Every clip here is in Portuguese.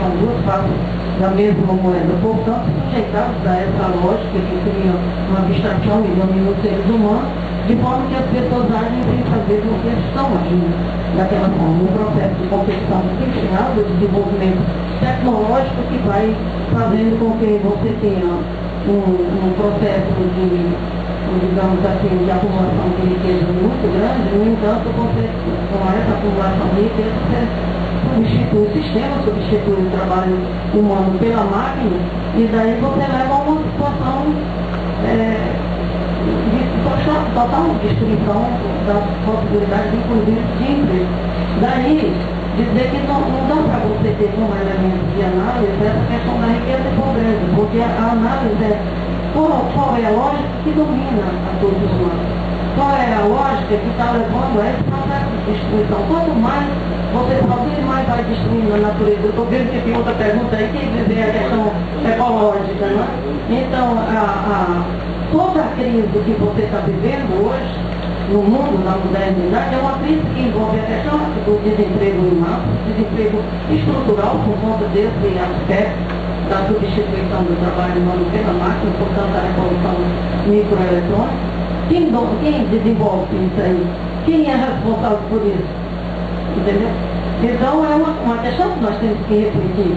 são duas faces da mesma moeda. Portanto, sujeitados a essa lógica que cria uma abstração e domina os seres humanos, de forma que as pessoas agem sem saber o que estão agindo daquela forma. Um processo de competição industrial, de desenvolvimento tecnológico que vai fazendo com que você tenha um processo de, digamos assim, de acumulação de riqueza muito grande. No entanto, você, com essa acumulação de riqueza, você substitui o sistema, substitui o trabalho humano pela máquina, e daí você leva a uma situação de total destruição das possibilidades, inclusive, de emprego. Daí, dizer que não dá para você ter como elemento de análise essa questão da riqueza e pobreza, porque a análise é qual é a lógica que domina a todos os humanos, qual é a lógica que está levando a esse processo de destruição. Quanto mais você produz, mais vai destruindo a natureza. Eu estou vendo que tem outra pergunta aí, que é a questão ecológica, né? Então, toda a crise que você está vivendo hoje, no mundo da modernidade, é uma crise que envolve a questão do desemprego em massa, desemprego estrutural por conta desse aspecto da substituição do trabalho humano pela máquina, portanto a revolução microeletrônica. Quem desenvolve isso aí? Quem é responsável por isso? Entendeu? Então é uma questão que nós temos que refletir,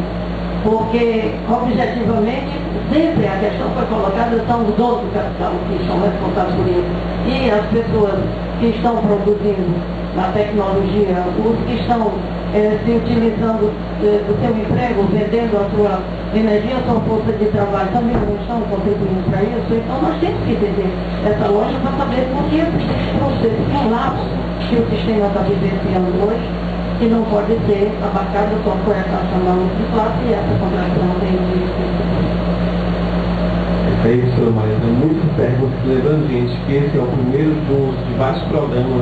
porque objetivamente sempre a questão foi colocada, são os outros capital que são responsáveis por isso. E as pessoas que estão produzindo a tecnologia, os que estão se utilizando do seu emprego, vendendo a sua energia, a sua força de trabalho, também não estão contribuindo para isso. Então nós temos que entender essa lógica para saber por que esses processos, um lapso que o sistema está vivenciando hoje, que não pode ser abarcado só por essa chamada de classe, e essa contradição tem É isso, professora Maria. Tem muitas perguntas, lembrando, gente, que esse é o primeiro de vários programas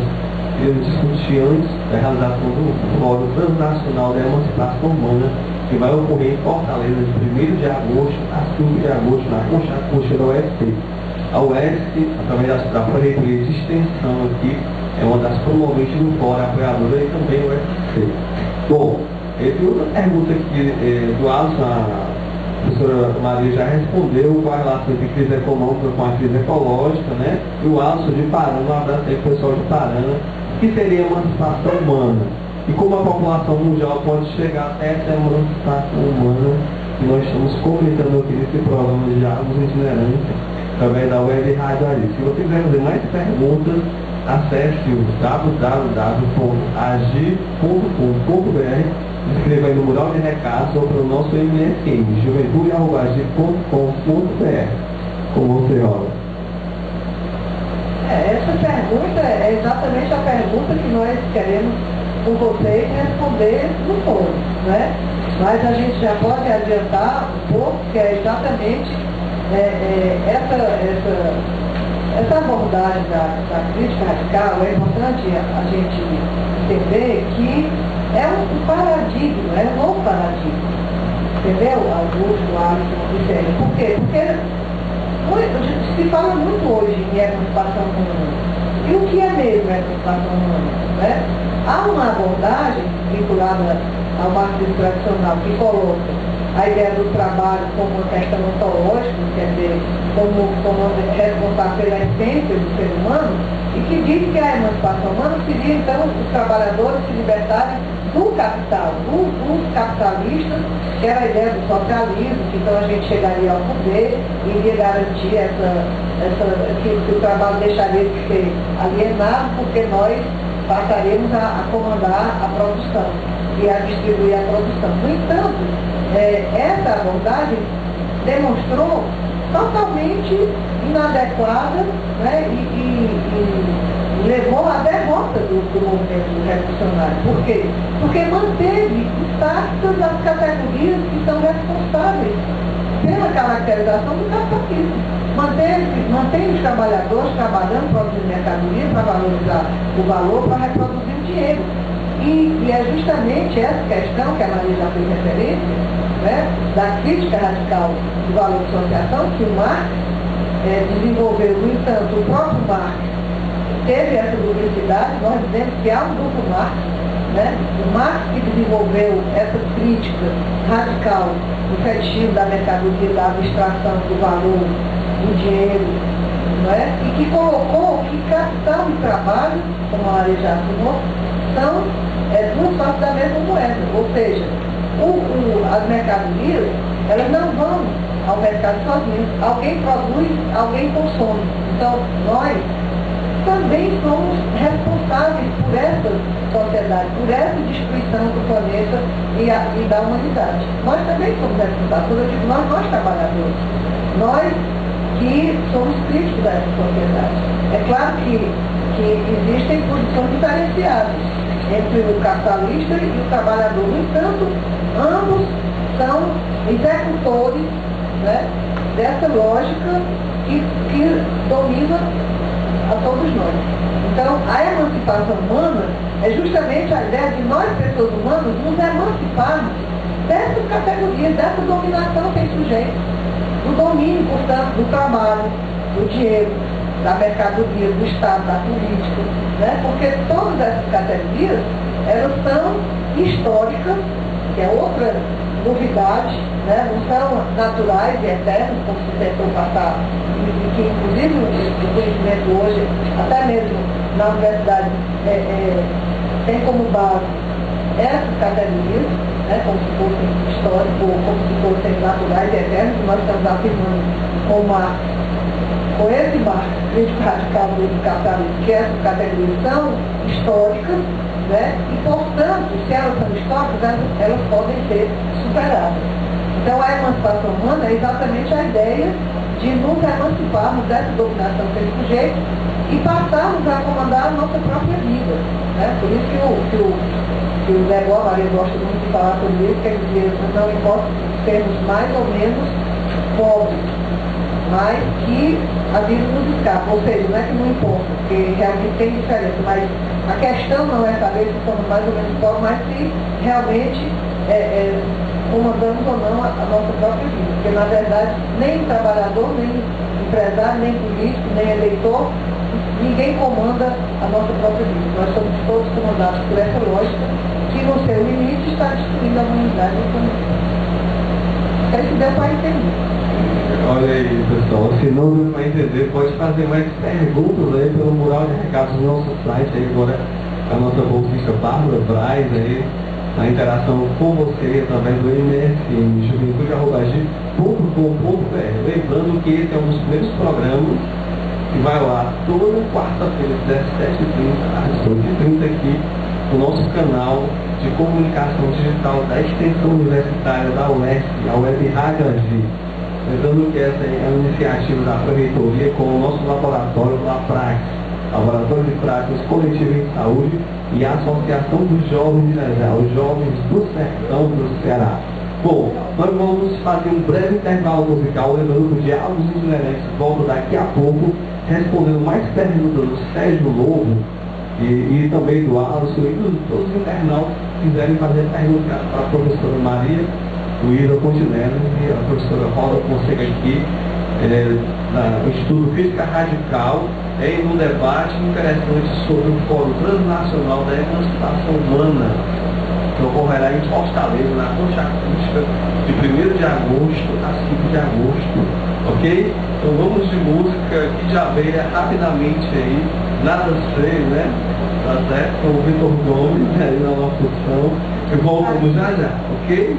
que eu discuti antes da realização do Fórum Transnacional da Emancipação Humana, que vai ocorrer em Fortaleza de 1º de agosto a 5 de agosto, na Concha Acústica da UFC. A UFC, através da Prefeitura de Extensão aqui, é uma das promoventes do Fórum, apoiadora, e também o UFC. Bom, tem outra pergunta aqui do Alisson. A professora Maria já respondeu qual a relação entre crise econômica com a crise ecológica, né? E o Alisson de Parana, um abraço aí para o pessoal de Parana, que seria a emancipação humana. E como a população mundial pode chegar até essa emancipação humana que nós estamos comentando aqui nesse programa de Diálogos Itinerantes, através da Web Rádio Ari. Se você quiser fazer mais perguntas, acesse o www.agir.com.br, escreva aí no mural de recados ou pelo nosso MSN, juventude@agir.com.br. Com você, Rola. Essa pergunta é exatamente a pergunta que nós queremos com vocês responder no fórum, né? Mas a gente já pode adiantar um pouco, que é exatamente essa abordagem da crítica radical. É importante a gente entender que é um paradigma, é um novo paradigma. Entendeu? Augusto, Alisson, Vicente. Por quê? Porque se fala muito hoje em emancipação humana. E o que é mesmo emancipação humana? Né? Há uma abordagem vinculada ao marxismo tradicional que coloca a ideia do trabalho como uma questão ontológica, quer dizer, como responsável pela essência do ser humano, e que diz que a emancipação humana seria, então, os trabalhadores se libertarem do capital, dos capitalistas, que era a ideia do socialismo, que então a gente chegaria ao poder e iria garantir que o trabalho deixaria de ser alienado, porque nós passaríamos a comandar a produção e a distribuir a produção. No entanto, essa abordagem demonstrou totalmente inadequada, né, e levou à derrota do movimento revolucionário. Por quê? Porque manteve intactas as categorias que são responsáveis pela caracterização do capitalismo. Mantém os trabalhadores trabalhando, produzindo mercadoria para valorizar o valor, para reproduzir o dinheiro. E é justamente essa questão que a Maria já fez referência, né, da crítica radical do valor de associação, que o Marx desenvolveu. No entanto, o próprio Marx teve essa duplicidade. Nós dizemos que há um duplo Marx, né? O Marx que desenvolveu essa crítica radical do fetichismo da mercadoria, da abstração do valor, do dinheiro, não é? E que colocou que capital e trabalho, como a Maria já afirmou, são duas faces da mesma moeda. Ou seja, as mercadorias, elas não vão ao mercado sozinhas. Alguém produz, alguém consome. Então, nós também somos responsáveis por essa sociedade, por essa destruição do planeta e da humanidade. Nós também somos responsáveis. Quando eu digo nós trabalhadores, nós que somos críticos dessa sociedade. É claro que existem posições diferenciadas entre o capitalista e o trabalhador. No entanto, ambos são executores, né, dessa lógica que domina a todos nós. Então, a emancipação humana é justamente a ideia de nós, pessoas humanas, nos emanciparmos dessas categorias, dessa dominação sem sujeito, do domínio, portanto, do trabalho, do dinheiro, da mercadoria, do Estado, da política, né? Porque todas essas categorias, elas são históricas, que é outra novidade, né? Não são naturais e eternas, como se tentou passar, e que inclusive o conhecimento hoje, até mesmo na universidade, tem como base essas categorias, né? Como se fossem históricos, como se fossem naturais e eternos, que nós estamos afirmando com esse marco crítico radical do capitalismo, que essas categorias são históricas, né? E, portanto, se elas são históricas, elas podem ser superadas. Então, a emancipação humana é exatamente a ideia de nos emanciparmos dessa dominação sem sujeito e passarmos a comandar a nossa própria vida, né? Por isso que o Zé Boa Maria gosta muito de falar sobre isso, quer dizer, não importa sermos mais ou menos pobres, mas que a vida nos escapa. Ou seja, não é que não importa, porque realmente tem diferença, mas a questão não é saber se somos mais ou menos pobres, mas se realmente comandamos ou não a nossa própria vida. Porque, na verdade, nem trabalhador, nem empresário, nem político, nem eleitor, ninguém comanda a nossa própria vida. Nós somos todos comandados por essa lógica que, no seu limite, está destruindo a humanidade. Não sei se deu para entender. Olha aí, pessoal, se não deu para entender, pode fazer mais perguntas aí pelo mural de recados do nosso site, aí agora a nossa bolsista Bárbara Braz aí, na interação com você através do MSN, juventude@ag.com.br. Lembrando que esse é um dos primeiros programas que vai lá toda quarta-feira, 17h30 às 18h30 aqui, no nosso canal de comunicação digital da Extensão Universitária da UESP, a Web Rádio AG. Lembrando que essa é uma iniciativa da Prefeitura com o nosso laboratório LAPRAX, Laboratório de Práticas Coletivas em Saúde, e a Associação dos Jovens de Irajá, os Jovens do Sertão do Ceará. Bom, nós vamos fazer um breve intervalo musical, lembrando que o Diálogos Itinerantes volta daqui a pouco, respondendo mais perguntas do Sérgio Lobo e também do Alisson e todos os internautas que quiserem fazer perguntas para a professora Maria Luísa Continelli e a professora Rosa Fonseca aqui, no Instituto Física Radical, em um debate interessante sobre o Fórum Transnacional da Emancipação Humana, que ocorrerá em Fortaleza, na Concha Acústica, de 1º de agosto a 5 de agosto, ok? Então vamos de música que já veio rapidamente aí, nada feio, né? Tá certo? Com o Vitor Gomes aí na nossa função, e voltamos já, ok?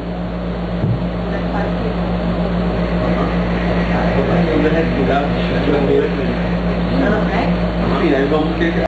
Sim, aí vamos